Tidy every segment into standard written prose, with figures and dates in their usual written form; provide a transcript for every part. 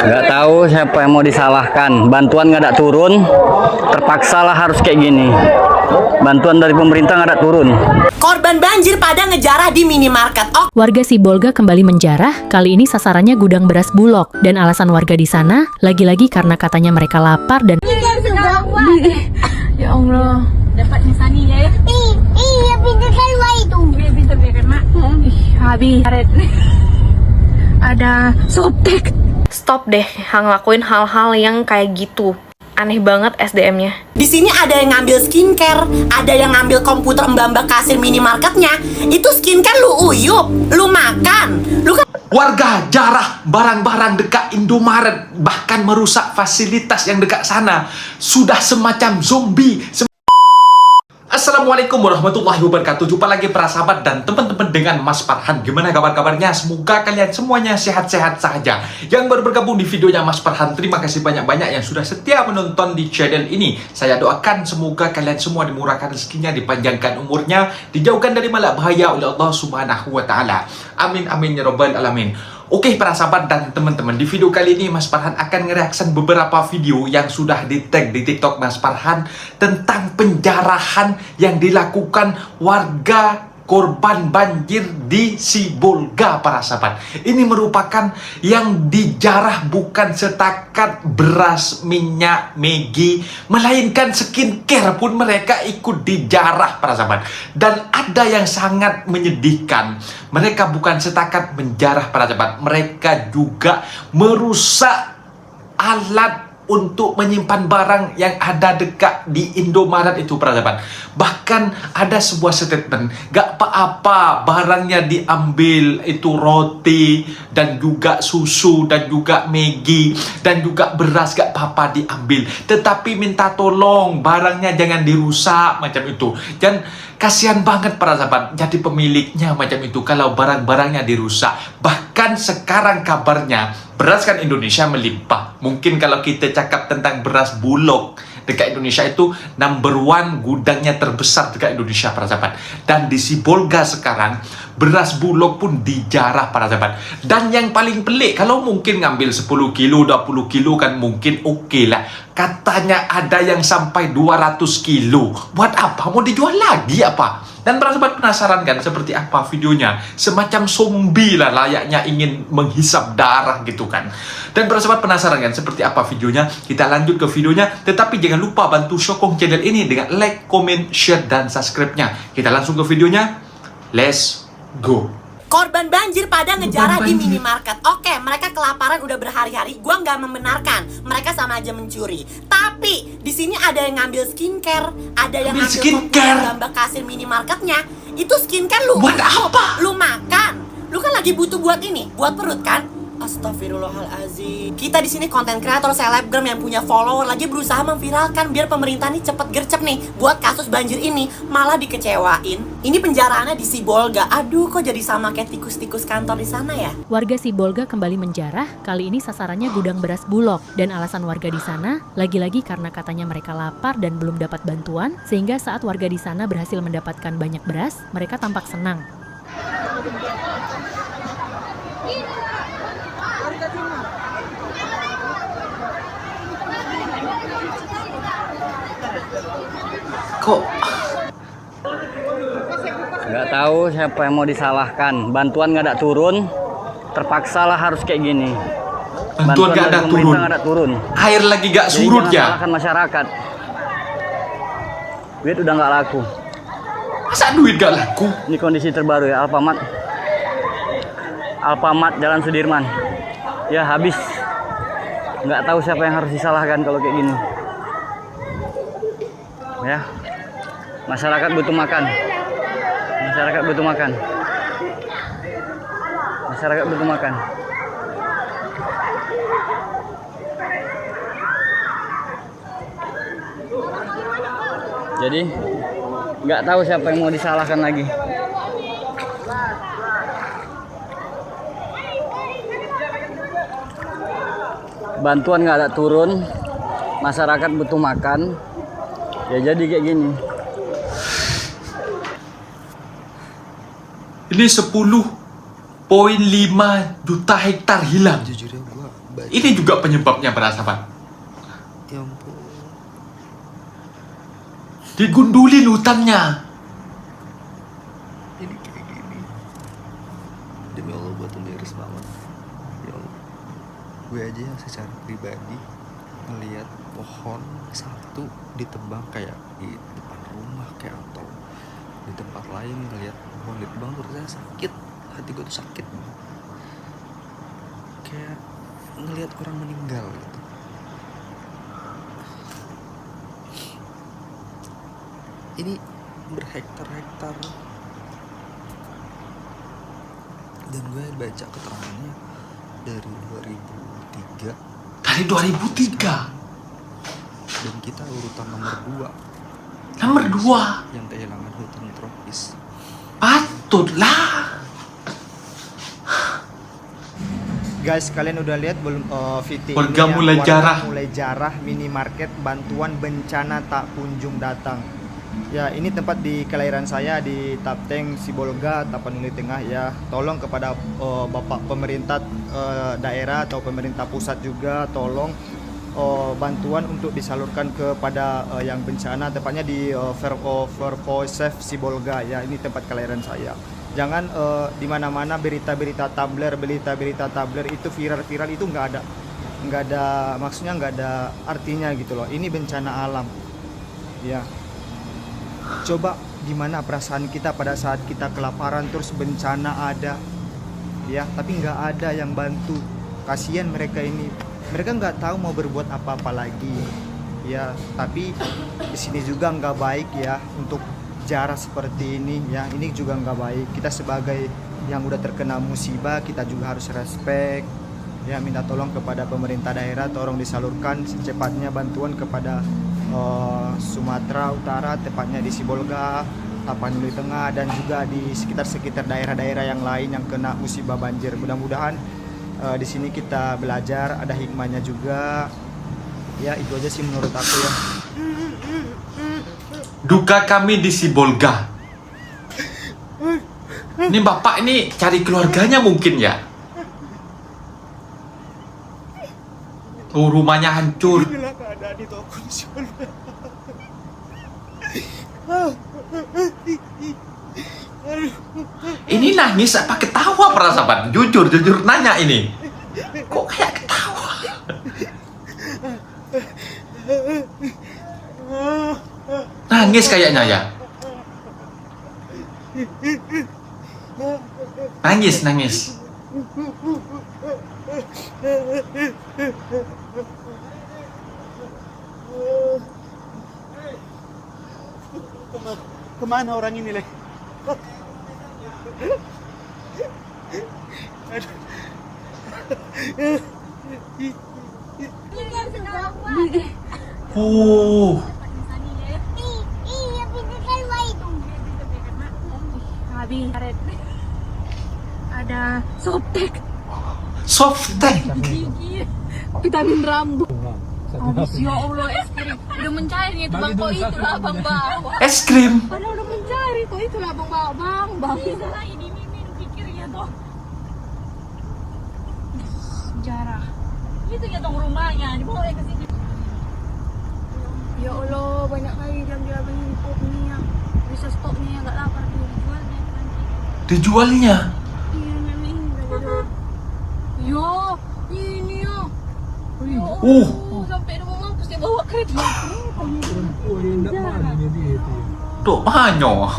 Nggak tahu siapa yang mau disalahkan. Bantuan nggak ada turun, terpaksalah harus kayak gini. Bantuan dari pemerintah nggak ada turun. Korban banjir pada ngejarah di minimarket. Warga Sibolga kembali menjarah, kali ini sasarannya gudang beras Bulog. Dan alasan warga di sana, lagi-lagi karena katanya mereka lapar dan... Ya Allah, dapat Nisani ya? Iya, pintar keluar itu. Pintar kan, Mak? Habis. Ada softtek. Stop deh ngelakuin hal-hal yang kayak gitu. Aneh banget SDM-nya. Di sini ada yang ngambil skincare, ada yang ngambil komputer mbak-mbak kasir minimarketnya. Itu skincare lu uyup, lu makan, lu kan. Warga jarah barang-barang dekat Indomaret, bahkan merusak fasilitas yang dekat sana. Sudah semacam zombie. Assalamualaikum warahmatullahi wabarakatuh. Jumpa lagi para sahabat dan teman-teman dengan Mas Farhan. Gimana kabar-kabarnya? Semoga kalian semuanya sehat-sehat saja. Yang baru bergabung di videonya Mas Farhan, terima kasih banyak-banyak yang sudah setia menonton di channel ini. Saya doakan semoga kalian semua dimurahkan rezekinya, dipanjangkan umurnya, dijauhkan dari malak bahaya oleh Allah Subhanahu wa taala. Amin amin ya rabbal alamin. Oke para sahabat dan teman-teman, di video kali ini Mas Farhan akan ngereaction beberapa video yang sudah di-tag di TikTok Mas Farhan tentang penjarahan yang dilakukan warga korban banjir di Sibolga para sahabat. Ini merupakan yang dijarah bukan setakat beras, minyak, Maggi, melainkan skincare pun mereka ikut dijarah para sahabat. Dan ada yang sangat menyedihkan, mereka bukan setakat menjarah para sahabat, mereka juga merusak alat untuk menyimpan barang yang ada dekat di Indomaret itu para sahabat. Bahkan ada sebuah statement, gak apa-apa barangnya diambil, itu roti dan juga susu dan juga Maggi dan juga beras, gak apa-apa diambil, tetapi minta tolong barangnya jangan dirusak macam itu. Dan kasihan banget para sahabat jadi pemiliknya macam itu kalau barang-barangnya dirusak. Bahkan sekarang kabarnya beras kan Indonesia melimpah. Mungkin kalau kita cakap tentang beras Bulog dekat Indonesia itu number one, gudangnya terbesar dekat Indonesia para sahabat. Dan di Sibolga sekarang beras Bulog pun dijarah para sahabat. Dan yang paling pelik, kalau mungkin ngambil 10 kilo, 20 kilo kan mungkin oke lah. Katanya ada yang sampai 200 kilo. Buat apa? Mau dijual lagi apa? Dan para sahabat penasaran kan seperti apa videonya? Semacam zombie lah layaknya, ingin menghisap darah gitu kan. Dan para sahabat penasaran kan seperti apa videonya? Kita lanjut ke videonya. Tetapi jangan lupa bantu sokong channel ini dengan like, comment, share, dan subscribe-nya. Kita langsung ke videonya. Let's go. Korban banjir pada ngejarah di minimarket. Oke, mereka kelaparan udah berhari-hari. Gua nggak membenarkan. Mereka sama aja mencuri. Tapi di sini ada yang ngambil skincare, ada yang ngambil skincare, mbak kasir minimarketnya. Itu skincare lu buat apa? Lu makan. Lu kan lagi butuh buat ini, buat perut kan? Astagfirullahalazim. Kita di sini konten kreator selebgram yang punya follower lagi berusaha memviralkan biar pemerintah nih cepet gercep nih buat kasus banjir ini, malah dikecewain. Ini penjaraannya di Sibolga. Aduh, kok jadi sama kayak tikus-tikus kantor di sana ya? Warga Sibolga kembali menjarah, kali ini sasarannya gudang beras Bulog. Dan alasan warga di sana, lagi-lagi karena katanya mereka lapar dan belum dapat bantuan, sehingga saat warga di sana berhasil mendapatkan banyak beras, mereka tampak senang. Kok Nggak tahu siapa yang mau disalahkan. Bantuan nggak ada turun, terpaksalah harus kayak gini. bantuan gak dari ada pemerintah turun? nggak ada turun. Air lagi gak Jadi surut jangan ya? salahkan masyarakat. Duit udah nggak laku. Masa duit gak laku? Ini kondisi terbaru ya, Alfamart Jalan Sudirman. Ya habis. Nggak tahu siapa yang harus disalahkan kalau kayak gini. Ya, masyarakat butuh makan. Masyarakat butuh makan. Masyarakat butuh makan. Jadi nggak tahu siapa yang mau disalahkan lagi. Bantuan nggak ada turun, masyarakat butuh makan, ya jadi kayak gini. Ini 10 juta hektar hilang. Jujur ya gue baca. Ini juga penyebabnya para sahabat. Ya ampun. Digundulin hutannya. Ini kayak gini. Demi Allah gue tuh miris banget. Ya Allah. Gue aja yang secara pribadi melihat pohon satu ditebang kayak di depan rumah kayak atau di tempat lain ngelihat pohon ditebang tuh rasanya sakit. Hati gue tuh sakit banget. Kayak ngelihat orang meninggal gitu. Ini berhektar-hektar. Dan gue baca keterangannya dari 2003. Dari 2003. Dan kita urutan nomor 2. Nomor 2. Yang kehilangan hutan tropis. Patutlah. Guys, kalian udah lihat belum VT Warga ini mulai yang jarah. mulai jarah minimarket bantuan bencana tak kunjung datang. Ya, ini tempat di kelahiran saya di Tapteng, Sibolga, Tapanuli Tengah ya. Tolong kepada Bapak pemerintah daerah atau pemerintah pusat juga tolong bantuan untuk disalurkan kepada yang bencana, tepatnya di Verposef Sibolga ya. Ini tempat kelahiran saya. Jangan di mana-mana berita-berita tabler itu viral itu nggak ada maksudnya nggak ada artinya gitu loh. Ini bencana alam ya. Coba gimana perasaan kita pada saat kita kelaparan terus bencana ada ya, tapi nggak ada yang bantu. Kasihan mereka ini, mereka nggak tahu mau berbuat apa-apa lagi ya. Tapi di sini juga nggak baik ya untuk jarah seperti ini ya. Ini juga nggak baik. Kita sebagai yang udah terkena musibah, kita juga harus respect ya. Minta tolong kepada pemerintah daerah, tolong disalurkan secepatnya bantuan kepada Sumatera Utara, tepatnya di Sibolga, Tapanuli Tengah, dan juga di sekitar daerah-daerah yang lain yang kena musibah banjir. Mudah-mudahan di sini kita belajar, ada hikmahnya juga ya. Itu aja sih menurut aku ya. Duka kami di Sibolga. Ini bapak ini cari keluarganya mungkin ya. Oh, rumahnya hancur. Inilah keadaan di toko di Sibolga. Ini nangis apa ketawa para sahabat? Jujur nanya ini. Kok kayak ketawa? Nangis kayaknya ya. Nangis. Kemana orang ini leh? Oh, Iya, pintu keluar itu. Habis. Ada softtek. softtek. Gigi. Vitamin rambut. Habis ya Allah, es krim. Udah mencair itu bang, kok itulah bang bawa. Es krim. Padahal udah mencari, kok itulah bang bawa bang. Bisa lah ini mimin pikirnya toh. Jarah. Itu ya dong rumahnya, dibawa ke sini. Ya Allah, banyak kali dia beli pop ini ya. Bisa stoknya yang nggak lapar dia dijualnya nanti. Dijualnya. Iya memang ini udah gitu. Yo, ini yo. Sampai rumah mampus dia bawa kereta. Tuh, banyak.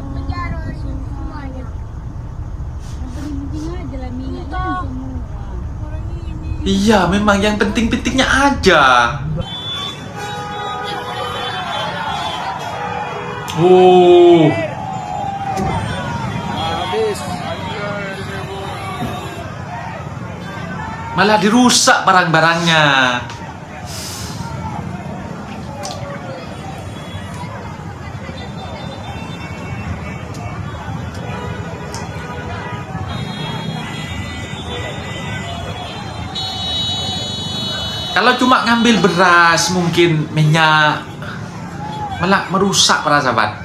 Penjara semuanya. Penting aja lah minyaknya semua. Orang ini. Iya, memang yang penting-pentingnya aja. Oh. Malah dirusak barang-barangnya. Kalau cuma ngambil beras, mungkin minyak, malah merusak para sahabat.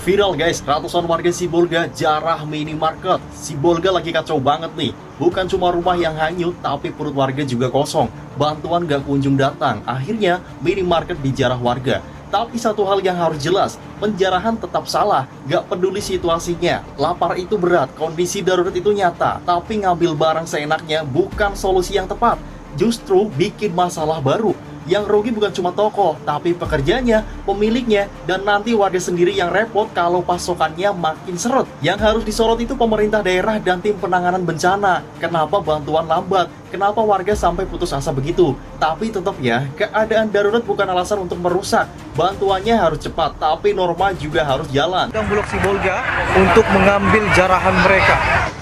Viral guys, ratusan warga Sibolga jarah minimarket. Sibolga lagi kacau banget nih. Bukan cuma rumah yang hanyut, tapi perut warga juga kosong. Bantuan gak kunjung datang. Akhirnya minimarket dijarah warga. Tapi satu hal yang harus jelas, penjarahan tetap salah. Gak peduli situasinya. Lapar itu berat, kondisi darurat itu nyata. Tapi ngambil barang seenaknya bukan solusi yang tepat. Justru bikin masalah baru. Yang rugi bukan cuma toko, tapi pekerjanya, pemiliknya, dan nanti warga sendiri yang repot kalau pasokannya makin seret. Yang harus disorot itu pemerintah daerah dan tim penanganan bencana. Kenapa bantuan lambat? Kenapa warga sampai putus asa begitu? Tapi tetap ya, keadaan darurat bukan alasan untuk merusak. Bantuannya harus cepat, tapi norma juga harus jalan. Gudang Bulog Sibolga untuk mengambil jarahan mereka.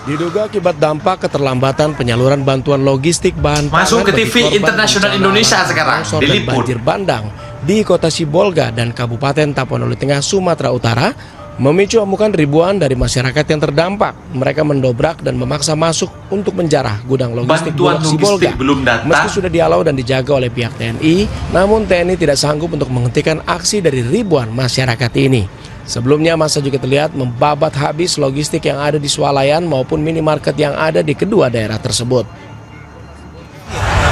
Diduga akibat dampak keterlambatan penyaluran bantuan logistik bahan Masuk pangan ke TV bagi korban Internasional bencana Indonesia lahar, sekarang, longsor dan diliput. banjir bandang di kota Sibolga dan Kabupaten Tapanuli Tengah, Sumatera Utara, memicu amukan ribuan dari masyarakat yang terdampak. Mereka mendobrak dan memaksa masuk untuk menjarah gudang logistik Bantuan Bulog Sibolga. logistik belum datang. Meski sudah dihalau dan dijaga oleh pihak TNI, namun TNI tidak sanggup untuk menghentikan aksi dari ribuan masyarakat ini. Sebelumnya masa juga terlihat membabat habis logistik yang ada di swalayan maupun minimarket yang ada di kedua daerah tersebut.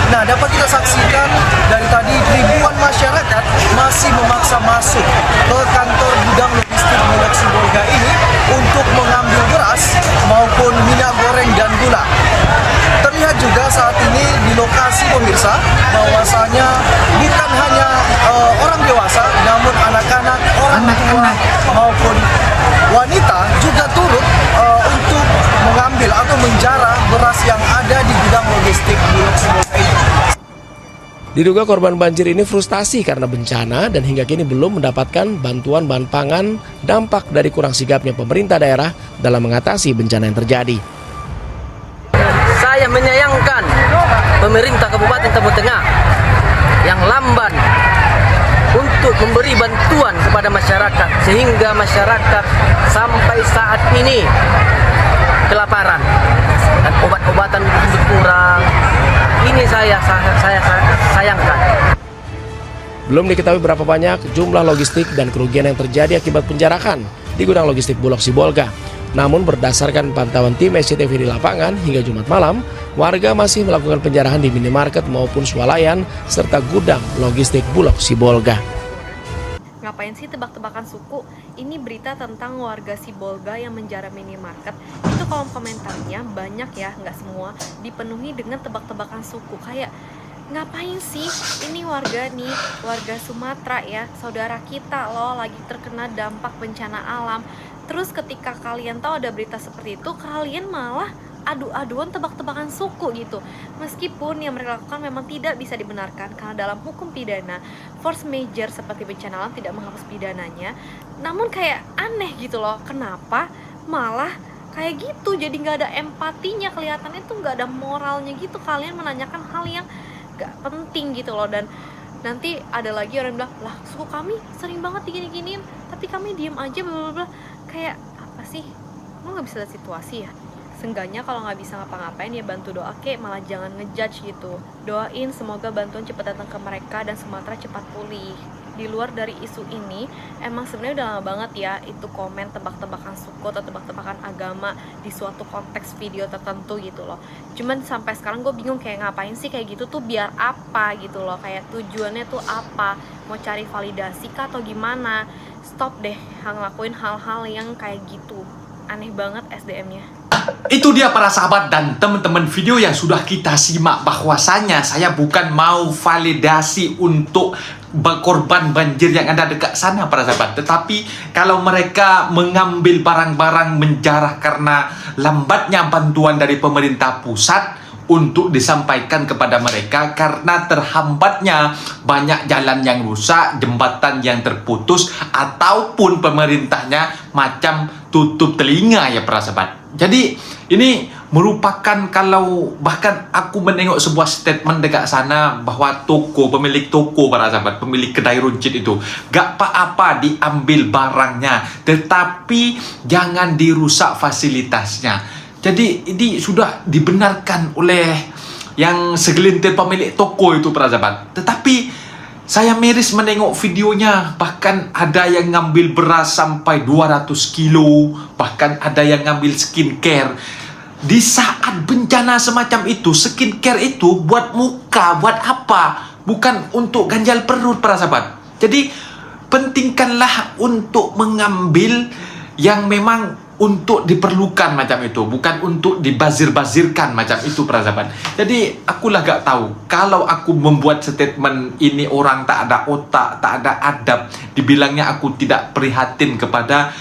Nah, dapat kita saksikan dari tadi ribuan masyarakat masih memaksa masuk ke kantor gudang logistik Bulog Sibolga ini untuk mengambil beras maupun minyak goreng dan gula. Terlihat juga saat ini di lokasi pemirsa bahwasanya bukan hanya orang dewasa, namun anak-anak, orang tua maupun wanita juga turut untuk mengambil atau menjarah beras yang ada di gudang logistik Bulog Sibolga ini. Diduga korban banjir ini frustasi karena bencana dan hingga kini belum mendapatkan bantuan bahan pangan dampak dari kurang sigapnya pemerintah daerah dalam mengatasi bencana yang terjadi. Saya menyayangkan pemerintah Kabupaten Tapanuli Tengah yang lamban untuk memberi bantuan kepada masyarakat sehingga masyarakat sampai saat ini kelaparan dan obat-obatan berkurang. Ini saya sayangkan. Belum diketahui berapa banyak jumlah logistik dan kerugian yang terjadi akibat penjarahan di gudang logistik Bulog Sibolga. Namun berdasarkan pantauan tim SCTV di lapangan hingga Jumat malam, warga masih melakukan penjarahan di minimarket maupun swalayan serta gudang logistik Bulog Sibolga. Ngapain sih tebak-tebakan suku? Ini berita tentang warga Sibolga yang menjarah minimarket. Itu kolom komentarnya banyak ya, nggak semua, dipenuhi dengan tebak-tebakan suku. Kayak, ngapain sih ini warga nih, warga Sumatera ya, saudara kita loh lagi terkena dampak bencana alam. Terus ketika kalian tahu ada berita seperti itu, kalian malah adu-aduan tebak-tebakan suku gitu. Meskipun yang mereka lakukan memang tidak bisa dibenarkan karena dalam hukum pidana force major seperti bencana alam tidak menghapus pidananya. Namun kayak aneh gitu loh, kenapa malah kayak gitu, jadi nggak ada empatinya, kelihatannya tuh nggak ada moralnya gitu. Kalian menanyakan hal yang nggak penting gitu loh. Dan nanti ada lagi orang bilang, lah suku kami sering banget digini-giniin tapi kami diem aja bla bla bla. Kayak apa sih, lo nggak bisa lihat situasi ya? Seenggaknya kalau nggak bisa ngapa-ngapain ya bantu doa kek, malah jangan ngejudge gitu. Doain semoga bantuan cepat datang ke mereka dan Sumatera cepat pulih. Di luar dari isu ini, emang sebenarnya udah lama banget ya itu komen tebak-tebakan suku atau tebak-tebakan agama di suatu konteks video tertentu gitu loh. Cuman sampai sekarang gue bingung kayak ngapain sih kayak gitu tuh, biar apa gitu loh, kayak tujuannya tuh apa, mau cari validasi kah atau gimana? Stop deh ngelakuin hal-hal yang kayak gitu, aneh banget SDM-nya. Itu dia para sahabat dan teman-teman video yang sudah kita simak, bahwasanya saya bukan mau validasi untuk korban banjir yang ada dekat sana para sahabat. Tetapi kalau mereka mengambil barang-barang menjarah karena lambatnya bantuan dari pemerintah pusat untuk disampaikan kepada mereka, karena terhambatnya banyak jalan yang rusak, jembatan yang terputus, ataupun pemerintahnya macam tutup telinga ya para sahabat. Jadi ini merupakan, kalau bahkan aku menengok sebuah statement dekat sana bahwa pemilik toko para sahabat, pemilik kedai runcit itu gak apa-apa diambil barangnya, tetapi jangan dirusak fasilitasnya. Jadi ini sudah dibenarkan oleh yang segelintir pemilik toko itu para sahabat. Tetapi saya miris menengok videonya, bahkan ada yang ngambil beras sampai 200 kilo, bahkan ada yang ngambil skincare. Di saat bencana semacam itu, skincare itu buat muka, buat apa? Bukan untuk ganjal perut para sahabat. Jadi pentingkanlah untuk mengambil yang memang untuk diperlukan macam itu, bukan untuk dibazir-bazirkan macam itu para sahabat. Jadi akulah gak tahu, kalau aku membuat statement ini orang tak ada otak, tak ada adab, dibilangnya aku tidak prihatin kepada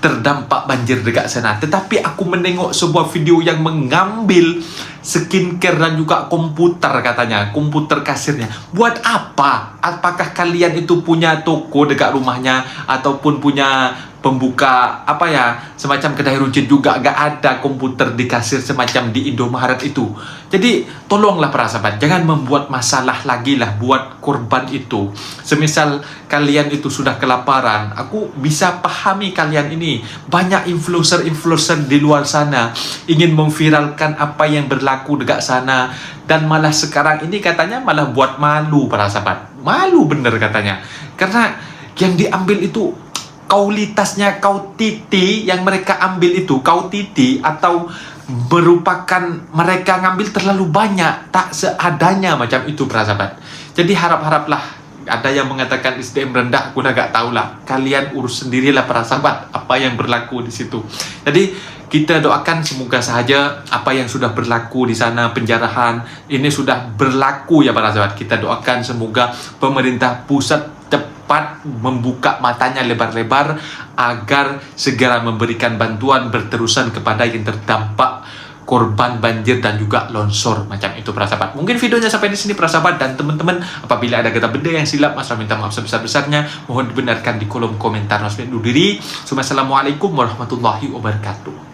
terdampak banjir dekat sana. Tetapi aku menengok sebuah video yang mengambil skincare dan juga komputer, katanya komputer kasirnya. Buat apa? Apakah kalian itu punya toko dekat rumahnya ataupun punya pembuka semacam kedai runcit juga gak ada komputer di kasir semacam di Indomaret itu. Jadi tolonglah para sahabat, jangan membuat masalah lagi lah buat korban itu. Semisal kalian itu sudah kelaparan, aku bisa pahami kalian ini. Banyak influencer di luar sana ingin memviralkan apa yang berlaku dekat sana, dan malah sekarang ini katanya malah buat malu para sahabat. Malu bener katanya, karena yang diambil itu kualitasnya kautiti, yang mereka ambil itu kautiti, atau merupakan mereka ngambil terlalu banyak, tak seadanya macam itu para sahabat. Jadi harap-haraplah, ada yang mengatakan SDM rendah, aku dah gak tahulah, kalian urus sendirilah para sahabat apa yang berlaku di situ. Jadi kita doakan semoga sahaja apa yang sudah berlaku di sana, penjarahan ini sudah berlaku ya para sahabat. Kita doakan semoga pemerintah pusat cepat membuka matanya lebar-lebar agar segera memberikan bantuan berterusan kepada yang terdampak korban banjir dan juga longsor macam itu para sahabat. Mungkin videonya sampai di sini para sahabat, dan teman-teman apabila ada kata benda yang silap, Mas minta maaf sebesar-besarnya, mohon dibenarkan di kolom komentar. Mas undur diri. Assalamualaikum warahmatullahi wabarakatuh.